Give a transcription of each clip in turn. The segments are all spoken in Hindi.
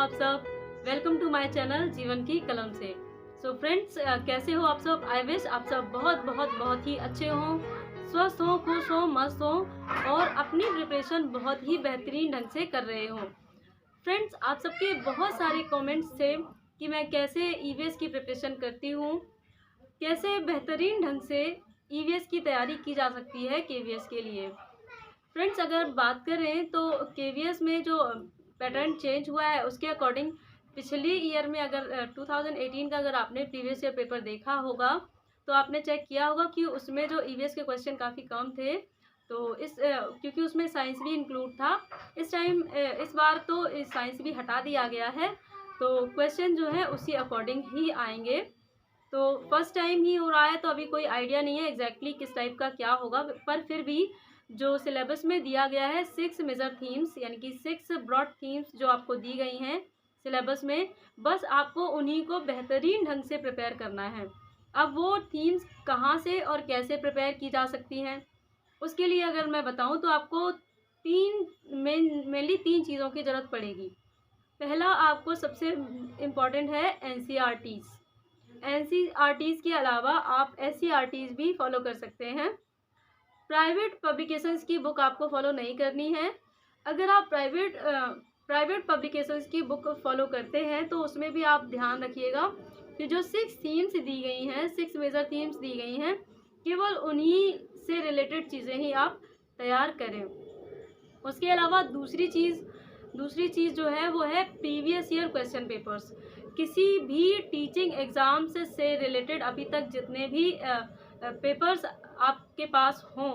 आप सब। वेलकम टू माय चैनल जीवन की कलम से। सो फ्रेंड्स, कैसे हो आप सब। आई विश आप सब बहुत ही अच्छे हों, स्वस्थ हों, खुश हों, मस्त हों और अपनी प्रिपरेशन बहुत ही बेहतरीन ढंग से कर रहे हों। फ्रेंड्स, आप सबके बहुत सारे कमेंट्स थे कि मैं कैसे ईवीएस की प्रिपरेशन करती हूँ, कैसे बेहतरीन ढंग से ईवीएस की तैयारी की जा सकती है केवीएस के लिए। फ्रेंड्स, अगर बात करें तो केवीएस में जो पैटर्न चेंज हुआ है उसके अकॉर्डिंग पिछली ईयर में अगर 2018 का अगर आपने प्रीवियस ईयर पेपर देखा होगा तो आपने चेक किया होगा कि उसमें जो ईवीएस के क्वेश्चन काफ़ी कम थे। तो क्योंकि उसमें साइंस भी इंक्लूड था। इस बार तो साइंस भी हटा दिया गया है, तो क्वेश्चन जो है उसी अकॉर्डिंग ही आएंगे। तो फर्स्ट टाइम ही हो रहा है तो अभी कोई आइडिया नहीं है एग्जैक्टली किस टाइप का क्या होगा, पर फिर भी जो सिलेबस में दिया गया है 6 मेजर थीम्स यानी कि 6 ब्रॉड थीम्स जो आपको दी गई हैं सिलेबस में, बस आपको उन्हीं को बेहतरीन ढंग से प्रिपेयर करना है। अब वो थीम्स कहाँ से और कैसे प्रिपेयर की जा सकती हैं, उसके लिए अगर मैं बताऊं तो आपको मेनली तीन चीज़ों की ज़रूरत पड़ेगी। पहला, आपको सबसे इम्पॉर्टेंट है एनसीईआरटीज़ के अलावा आप एससीईआरटीज़ भी फॉलो कर सकते हैं। प्राइवेट पब्लिकेशंस की बुक आपको फॉलो नहीं करनी है। अगर आप प्राइवेट पब्लिकेशंस की बुक फॉलो करते हैं तो उसमें भी आप ध्यान रखिएगा कि जो 6 थीम्स दी गई हैं, 6 मेजर थीम्स दी गई हैं, केवल उन्हीं से रिलेटेड चीज़ें ही आप तैयार करें। उसके अलावा दूसरी चीज़ जो है वो है प्रीवियस ईयर क्वेश्चन पेपर्स। किसी भी टीचिंग एग्ज़ाम से रिलेटेड अभी तक जितने भी पेपर्स आपके पास हों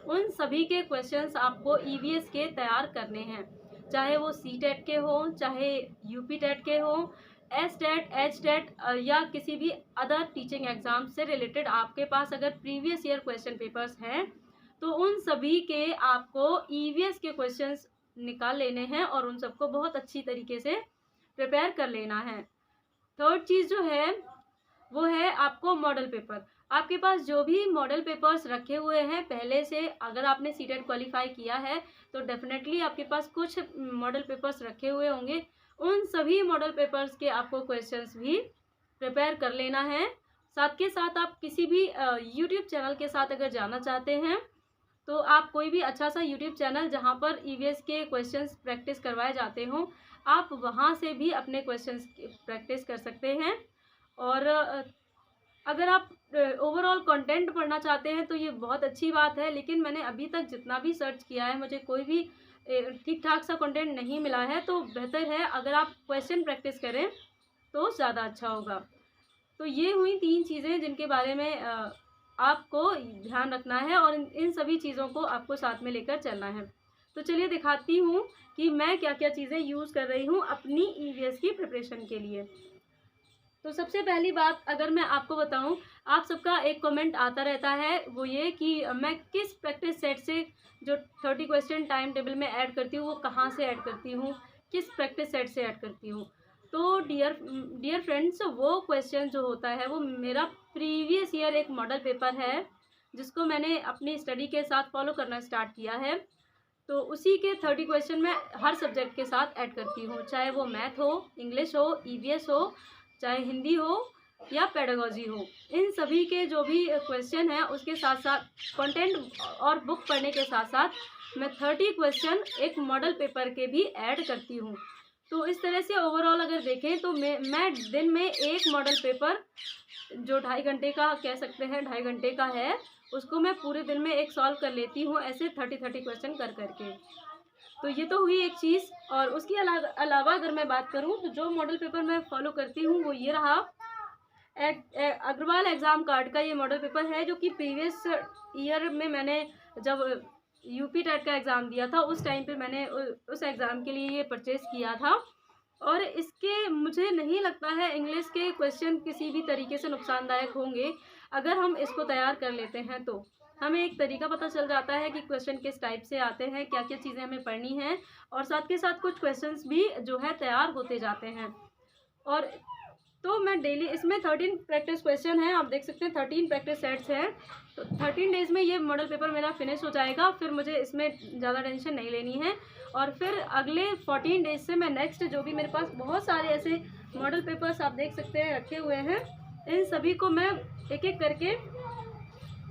उन सभी के क्वेश्चंस आपको ईवीएस के तैयार करने हैं, चाहे वो सीटेट के हों, चाहे यूपी टेट के हों, एस टेट, एच टेट या किसी भी अदर टीचिंग एग्ज़ाम से रिलेटेड आपके पास अगर प्रीवियस ईयर क्वेश्चन पेपर्स हैं तो उन सभी के आपको ईवीएस के क्वेश्चंस निकाल लेने हैं और उन सबको बहुत अच्छी तरीके से प्रिपेयर कर लेना है। थर्ड चीज़ जो है वो है आपको मॉडल पेपर। आपके पास जो भी मॉडल पेपर्स रखे हुए हैं पहले से, अगर आपने सीटेट क्वालिफाई किया है तो डेफिनेटली आपके पास कुछ मॉडल पेपर्स रखे हुए होंगे। उन सभी मॉडल पेपर्स के आपको क्वेश्चंस भी प्रिपेयर कर लेना है। साथ के साथ आप किसी भी यूट्यूब चैनल के साथ अगर जाना चाहते हैं तो आप कोई भी अच्छा सा यूट्यूब चैनल जहाँ पर ईवीएस के क्वेश्चंस प्रैक्टिस करवाए जाते हों, आप वहाँ से भी अपने क्वेश्चंस प्रैक्टिस कर सकते हैं। और अगर आप ओवरऑल कंटेंट पढ़ना चाहते हैं तो ये बहुत अच्छी बात है, लेकिन मैंने अभी तक जितना भी सर्च किया है मुझे कोई भी ठीक ठाक सा कंटेंट नहीं मिला है। तो बेहतर है अगर आप क्वेश्चन प्रैक्टिस करें तो ज़्यादा अच्छा होगा। तो ये हुई तीन चीज़ें जिनके बारे में आपको ध्यान रखना है और इन सभी चीज़ों को आपको साथ में लेकर चलना है। तो चलिए दिखाती हूँ कि मैं क्या क्या चीज़ें यूज़ कर रही हूँ अपनी ईवीएस की प्रिपरेशन के लिए। तो सबसे पहली बात अगर मैं आपको बताऊं, आप सबका एक कमेंट आता रहता है वो ये कि मैं किस प्रैक्टिस सेट से जो 30 क्वेश्चन टाइम टेबल में ऐड करती हूँ वो कहाँ से ऐड करती हूँ, किस प्रैक्टिस सेट से ऐड करती हूँ। तो डियर फ्रेंड्स, वो क्वेश्चन जो होता है वो मेरा प्रीवियस ईयर एक मॉडल पेपर है जिसको मैंने अपनी स्टडी के साथ फॉलो करना स्टार्ट किया है। तो उसी के 30 क्वेश्चन मैं हर सब्जेक्ट के साथ ऐड करती हूँ, चाहे वो मैथ हो, इंग्लिश हो, ईवीएस हो, चाहे हिंदी हो या पेडागोजी हो। इन सभी के जो भी क्वेश्चन हैं उसके साथ साथ कंटेंट और बुक पढ़ने के साथ साथ मैं 30 क्वेश्चन एक मॉडल पेपर के भी ऐड करती हूँ। तो इस तरह से ओवरऑल अगर देखें तो मैं दिन में एक मॉडल पेपर जो 2.5 घंटे का कह सकते हैं, 2.5 घंटे का है, उसको मैं पूरे दिन में एक सॉल्व कर लेती हूँ, ऐसे 30 क्वेश्चन कर करके। तो ये तो हुई एक चीज़। और उसके अलावा अगर मैं बात करूँ तो जो मॉडल पेपर मैं फॉलो करती हूँ वो ये रहा। अग्रवाल एग्ज़ाम कार्ड का ये मॉडल पेपर है जो कि प्रीवियस ईयर में मैंने जब यूपी टेट का एग्ज़ाम दिया था उस टाइम पे मैंने उस एग्ज़ाम के लिए ये परचेज़ किया था। और इसके मुझे नहीं लगता है इंग्लिश के क्वेश्चन किसी भी तरीके से नुकसानदायक होंगे अगर हम इसको तैयार कर लेते हैं तो हमें एक तरीका पता चल जाता है कि क्वेश्चन किस टाइप से आते हैं, क्या क्या चीज़ें हमें पढ़नी हैं, और साथ के साथ कुछ क्वेश्चंस भी जो है तैयार होते जाते हैं। और तो मैं डेली इसमें 13 प्रैक्टिस क्वेश्चन हैं, आप देख सकते हैं 13 प्रैक्टिस सेट्स हैं। तो 13 डेज़ में ये मॉडल पेपर मेरा फिनिश हो जाएगा, फिर मुझे इसमें ज़्यादा टेंशन नहीं लेनी है। और फिर अगले 14 डेज़ से मैं नेक्स्ट जो भी मेरे पास बहुत सारे ऐसे मॉडल पेपर्स आप देख सकते हैं रखे हुए हैं, इन सभी को मैं एक एक करके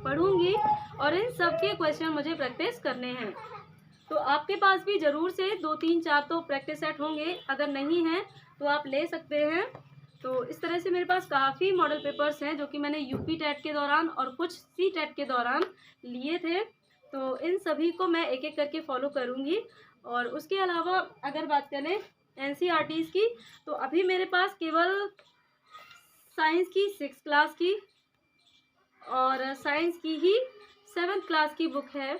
पढ़ूंगी और इन सब के क्वेश्चन मुझे प्रैक्टिस करने हैं। तो आपके पास भी ज़रूर से 2, 3, 4 तो प्रैक्टिस सेट होंगे, अगर नहीं हैं तो आप ले सकते हैं। तो इस तरह से मेरे पास काफ़ी मॉडल पेपर्स हैं जो कि मैंने यूपी टेट के दौरान और कुछ सी टेट के दौरान लिए थे। तो इन सभी को मैं एक एक करके फॉलो करूँगी। और उसके अलावा अगर बात करें एनसीईआरटीज़ की, तो अभी मेरे पास केवल साइंस की 6th क्लास की और साइंस की ही 7th क्लास की बुक है।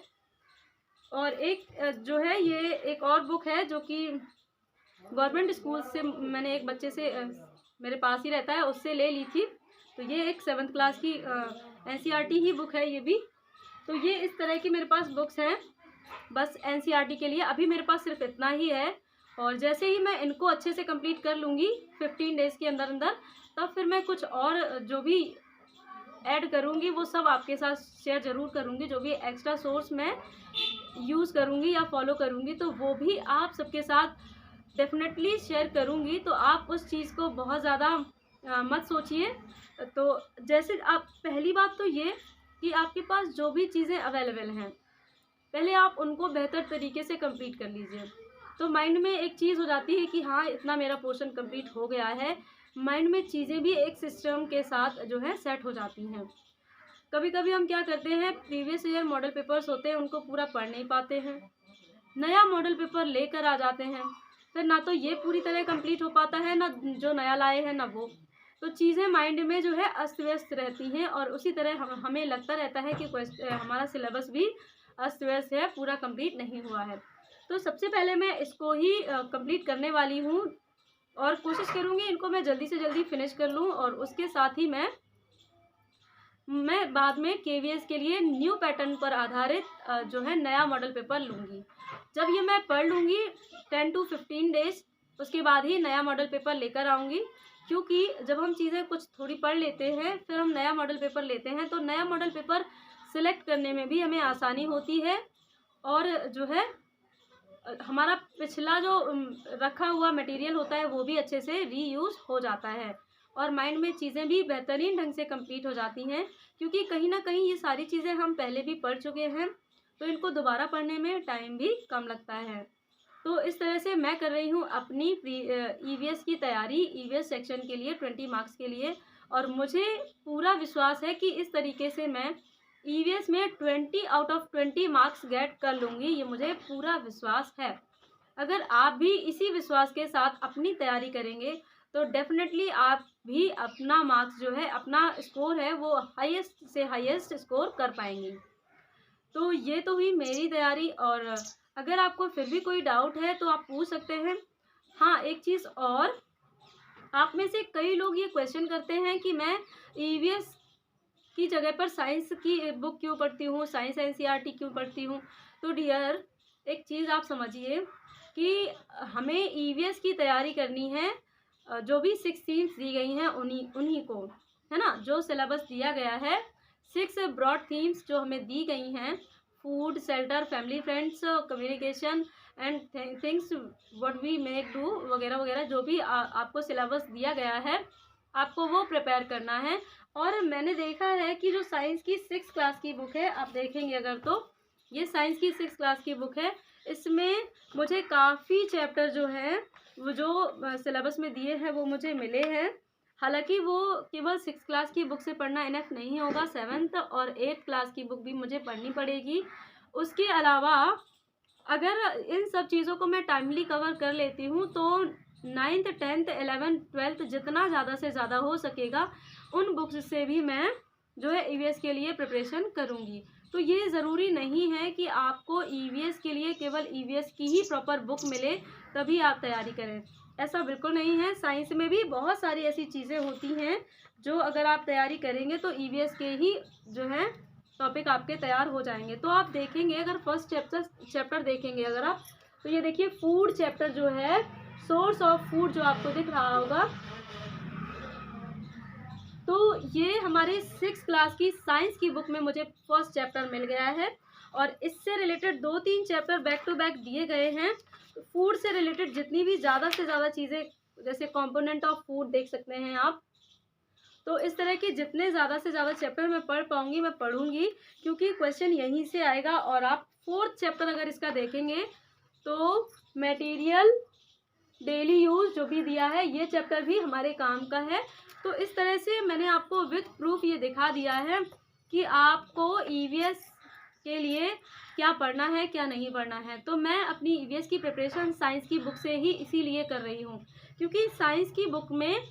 और एक जो है ये एक और बुक है जो कि गवर्नमेंट स्कूल से मैंने एक बच्चे से मेरे पास ही रहता है उससे ले ली थी। तो ये एक 7th क्लास की एनसीईआरटी ही बुक है ये भी। तो ये इस तरह की मेरे पास बुक्स हैं बस एनसीईआरटी के लिए। अभी मेरे पास सिर्फ इतना ही है और जैसे ही मैं इनको अच्छे से कंप्लीट कर लूँगी 15 डेज़ के अंदर अंदर, तब फिर मैं कुछ और जो भी ऐड करूँगी वो सब आपके साथ शेयर ज़रूर करूँगी। जो भी एक्स्ट्रा सोर्स मैं यूज़ करूँगी या फॉलो करूँगी तो वो भी आप सबके साथ डेफिनेटली शेयर करूँगी। तो आप उस चीज़ को बहुत ज़्यादा मत सोचिए। तो जैसे आप पहली बात तो ये कि आपके पास जो भी चीज़ें अवेलेबल हैं पहले आप उनको बेहतर तरीके से कंप्लीट कर लीजिए। तो माइंड में एक चीज़ हो जाती है कि हाँ इतना मेरा पोर्शन कंप्लीट हो गया है। माइंड में चीज़ें भी एक सिस्टम के साथ जो है सेट हो जाती हैं। कभी कभी हम क्या करते हैं, प्रीवियस ईयर मॉडल पेपर्स होते हैं उनको पूरा पढ़ नहीं पाते हैं, नया मॉडल पेपर लेकर आ जाते हैं, फिर ना तो ये पूरी तरह कंप्लीट हो पाता है, ना जो नया लाए हैं ना वो। तो चीज़ें माइंड में जो है अस्त व्यस्त रहती हैं और उसी तरह हमें लगता रहता है कि हमारा सिलेबस भी अस्त व्यस्त है, पूरा कंप्लीट नहीं हुआ है। तो सबसे पहले मैं इसको ही कंप्लीट करने वाली हूँ और कोशिश करूँगी इनको मैं जल्दी से जल्दी फिनिश कर लूँ। और उसके साथ ही मैं बाद में केवीएस के लिए न्यू पैटर्न पर आधारित जो है नया मॉडल पेपर लूँगी। जब ये मैं पढ़ लूँगी 10 to 15 डेज़, उसके बाद ही नया मॉडल पेपर लेकर आऊँगी। क्योंकि जब हम चीज़ें कुछ थोड़ी पढ़ लेते हैं फिर हम नया मॉडल पेपर लेते हैं तो नया मॉडल पेपर सिलेक्ट करने में भी हमें आसानी होती है और जो है हमारा पिछला जो रखा हुआ मटेरियल होता है वो भी अच्छे से रीयूज़ हो जाता है और माइंड में चीज़ें भी बेहतरीन ढंग से कंप्लीट हो जाती हैं। क्योंकि कहीं ना कहीं ये सारी चीज़ें हम पहले भी पढ़ चुके हैं तो इनको दोबारा पढ़ने में टाइम भी कम लगता है। तो इस तरह से मैं कर रही हूँ अपनी ईवीएस की तैयारी, ईवीएस सेक्शन के लिए 20 मार्क्स के लिए। और मुझे पूरा विश्वास है कि इस तरीके से मैं ईवीएस में 20 आउट ऑफ 20 मार्क्स गेट कर लूँगी, ये मुझे पूरा विश्वास है। अगर आप भी इसी विश्वास के साथ अपनी तैयारी करेंगे तो डेफिनेटली आप भी अपना मार्क्स जो है, अपना स्कोर है वो हाईएस्ट से हाईएस्ट स्कोर कर पाएंगे। तो ये तो हुई मेरी तैयारी। और अगर आपको फिर भी कोई डाउट है तो आप पूछ सकते हैं। हाँ, एक चीज़ और, आप में से कई लोग ये क्वेश्चन करते हैं कि मैं ईवीएस की जगह पर साइंस की बुक क्यों पढ़ती हूँ, साइंस एनसीईआरटी क्यों पढ़ती हूँ। तो डियर, एक चीज़ आप समझिए कि हमें ईवीएस की तैयारी करनी है, जो भी 6 थीम्स दी गई हैं उन्हीं को, है ना। जो सिलेबस दिया गया है 6 ब्रॉड थीम्स जो हमें दी गई हैं, food, shelter, family, friends, communication and things what we make do वगैरह वगैरह, जो भी आपको सिलेबस दिया गया है आपको वो प्रिपेयर करना है। और मैंने देखा है कि जो साइंस की 6th क्लास की बुक है, आप देखेंगे अगर तो ये साइंस की 6th क्लास की बुक है, इसमें मुझे काफ़ी चैप्टर जो हैं वो जो सिलेबस में दिए हैं वो मुझे मिले हैं। हालांकि वो केवल 6th क्लास की बुक से पढ़ना इनफ नहीं होगा, 7th और 8th क्लास की बुक भी मुझे पढ़नी पड़ेगी। उसके अलावा अगर इन सब चीज़ों को मैं टाइमली कवर कर लेती हूँ तो 9th, 10th, 11th, 12th जितना ज़्यादा से ज़्यादा हो सकेगा उन बुक्स से भी मैं जो है ईवीएस के लिए प्रिपरेशन करूँगी। तो ये ज़रूरी नहीं है कि आपको ईवीएस के लिए केवल ईवीएस की ही प्रॉपर बुक मिले तभी आप तैयारी करें, ऐसा बिल्कुल नहीं है। साइंस में भी बहुत सारी ऐसी चीज़ें होती हैं जो अगर आप तैयारी करेंगे तो ईवीएस के ही जो है टॉपिक आपके तैयार हो जाएंगे। तो आप देखेंगे अगर फर्स्ट चैप्टर देखेंगे अगर आप, तो ये देखिए फूड चैप्टर जो है, सोर्स ऑफ फूड जो आपको दिख रहा होगा, तो ये हमारे 6 क्लास की साइंस की बुक में मुझे फर्स्ट चैप्टर मिल गया है और इससे related 2-3 chapter back to back दिए गए हैं। फूड से रिलेटेड जितनी भी ज़्यादा से ज़्यादा चीज़ें, जैसे कंपोनेंट ऑफ फूड देख सकते हैं आप। तो इस तरह के जितने ज़्यादा से ज़्यादा चैप्टर मैं पढ़ पाऊँगी मैं पढ़ूँगी, क्योंकि क्वेश्चन यहीं से आएगा। और आप 4th चैप्टर अगर इसका देखेंगे तो मटेरियल डेली यूज़ जो भी दिया है, ये चैप्टर भी हमारे काम का है। तो इस तरह से मैंने आपको विथ प्रूफ ये दिखा दिया है कि आपको ईवीएस के लिए क्या पढ़ना है क्या नहीं पढ़ना है। तो मैं अपनी ईवीएस की प्रिपरेशन साइंस की बुक से ही इसीलिए कर रही हूँ, क्योंकि साइंस की बुक में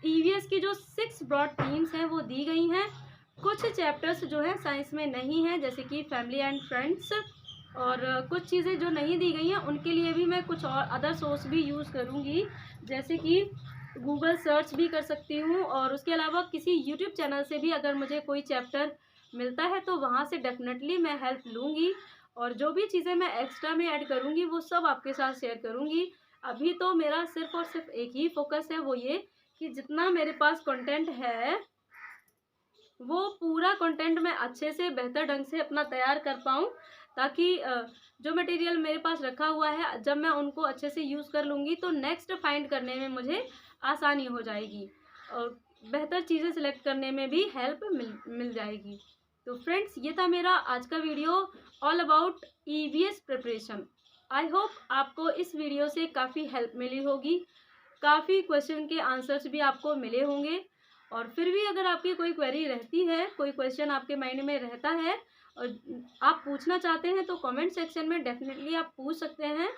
ईवीएस की जो 6 ब्रॉड थीम्स हैं वो दी गई हैं। कुछ चैप्टर्स जो है साइंस में नहीं हैं, जैसे कि फैमिली एंड फ्रेंड्स, और कुछ चीज़ें जो नहीं दी गई हैं उनके लिए भी मैं कुछ और अदर सोर्स भी यूज़ करूँगी, जैसे कि गूगल सर्च भी कर सकती हूँ। और उसके अलावा किसी यूट्यूब चैनल से भी अगर मुझे कोई चैप्टर मिलता है तो वहाँ से डेफिनेटली मैं हेल्प लूँगी, और जो भी चीज़ें मैं एक्स्ट्रा में ऐड करूँगी वो सब आपके साथ शेयर करूँगी। अभी तो मेरा सिर्फ़ और सिर्फ एक ही फोकस है, वो ये कि जितना मेरे पास कंटेंट है वो पूरा कंटेंट मैं अच्छे से बेहतर ढंग से अपना तैयार कर पाऊँ, ताकि जो मटेरियल मेरे पास रखा हुआ है जब मैं उनको अच्छे से यूज़ कर लूँगी तो नेक्स्ट फाइंड करने में मुझे आसानी हो जाएगी और बेहतर चीज़ें सिलेक्ट करने में भी हेल्प मिल जाएगी। तो फ्रेंड्स, ये था मेरा आज का video all about EVS preparation. I hope आपको इस वीडियो से काफ़ी हेल्प मिली होगी, काफ़ी क्वेश्चन के आंसर्स भी आपको मिले होंगे। और फिर भी अगर आपकी कोई क्वेरी रहती है, कोई क्वेश्चन आपके माइंड में रहता है और आप पूछना चाहते हैं, तो कमेंट सेक्शन में डेफिनेटली आप पूछ सकते हैं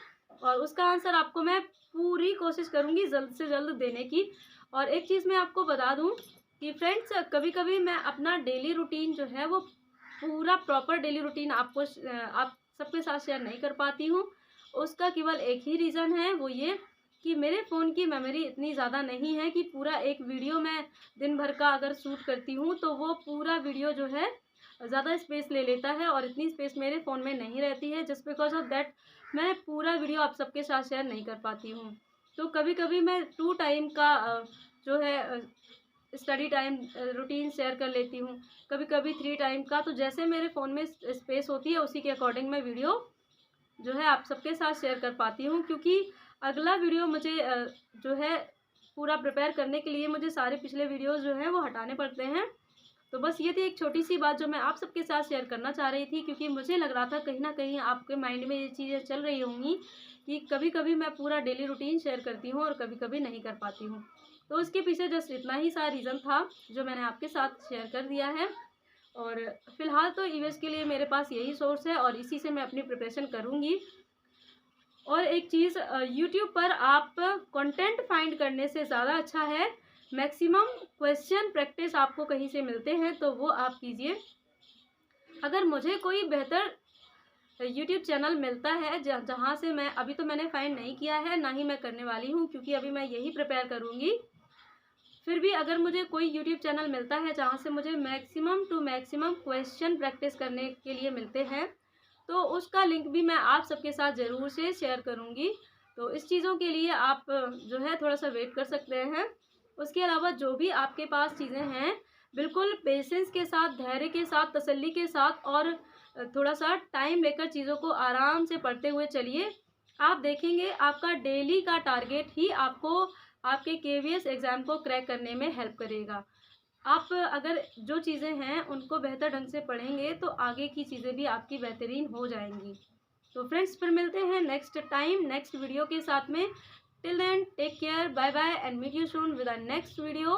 और उसका आंसर आपको मैं पूरी कोशिश करूँगी जल्द से जल्द देने की। और एक चीज़ मैं आपको बता दूँ कि फ्रेंड्स, कभी कभी मैं अपना डेली रूटीन जो है वो पूरा प्रॉपर डेली रूटीन आप सबके साथ शेयर नहीं कर पाती हूँ। उसका केवल एक ही रीज़न है, वो ये कि मेरे फ़ोन की मेमोरी इतनी ज़्यादा नहीं है कि पूरा एक वीडियो मैं दिन भर का अगर शूट करती हूँ तो वो पूरा वीडियो जो है ज़्यादा स्पेस ले लेता है, और इतनी स्पेस मेरे फ़ोन में नहीं रहती है, जस्ट बिकॉज ऑफ दैट मैं पूरा वीडियो आप सबके साथ शेयर नहीं कर पाती हूँ। तो कभी कभी मैं 2 टाइम का जो है स्टडी टाइम रूटीन शेयर कर लेती हूँ, कभी कभी 3 टाइम का। तो जैसे मेरे फ़ोन में स्पेस होती है उसी के अकॉर्डिंग मैं वीडियो जो है आप सबके साथ शेयर कर पाती हूँ, क्योंकि अगला वीडियो मुझे जो है पूरा प्रिपेयर करने के लिए मुझे सारे पिछले वीडियोस जो हैं वो हटाने पड़ते हैं। तो बस ये थी एक छोटी सी बात जो मैं आप सबके साथ शेयर करना चाह रही थी, क्योंकि मुझे लग रहा था कहीं ना कहीं आपके माइंड में ये चीज़ें चल रही होंगी कि कभी कभी मैं पूरा डेली रूटीन शेयर करती हूँ और कभी कभी नहीं कर पाती हूँ। तो उसके पीछे जस्ट इतना ही सा रीज़न था जो मैंने आपके साथ शेयर कर दिया है। और फिलहाल तो ईवीएस के लिए मेरे पास यही सोर्स है और इसी से मैं अपनी प्रिपरेशन करूँगी। और एक चीज़, यूट्यूब पर आप कंटेंट फाइंड करने से ज़्यादा अच्छा है मैक्सिमम क्वेश्चन प्रैक्टिस आपको कहीं से मिलते हैं तो वो आप कीजिए। अगर मुझे कोई बेहतर यूट्यूब चैनल मिलता है जहाँ से मैं अभी तो मैंने फाइंड नहीं किया है, ना ही मैं करने वाली हूँ, क्योंकि अभी मैं यही प्रिपेयर करूँगी। फिर भी अगर मुझे कोई यूट्यूब चैनल मिलता है जहाँ से मुझे maximum to maximum question practice करने के लिए मिलते हैं, तो उसका लिंक भी मैं आप सबके साथ ज़रूर से शेयर करूँगी। तो इस चीज़ों के लिए आप जो है थोड़ा सा वेट कर सकते हैं। उसके अलावा जो भी आपके पास चीज़ें हैं, बिल्कुल पेशेंस के साथ, धैर्य के साथ, तसल्ली के साथ और थोड़ा सा टाइम लेकर चीज़ों को आराम से पढ़ते हुए चलिए। आप देखेंगे आपका डेली का टारगेट ही आपको आपके केवीएस एग्ज़ाम को क्रैक करने में हेल्प करेगा। आप अगर जो चीज़ें हैं उनको बेहतर ढंग से पढ़ेंगे तो आगे की चीज़ें भी आपकी बेहतरीन हो जाएंगी। तो फ्रेंड्स, फिर मिलते हैं नेक्स्ट टाइम नेक्स्ट वीडियो के साथ में। Till then take care, bye bye and meet you soon with our next video.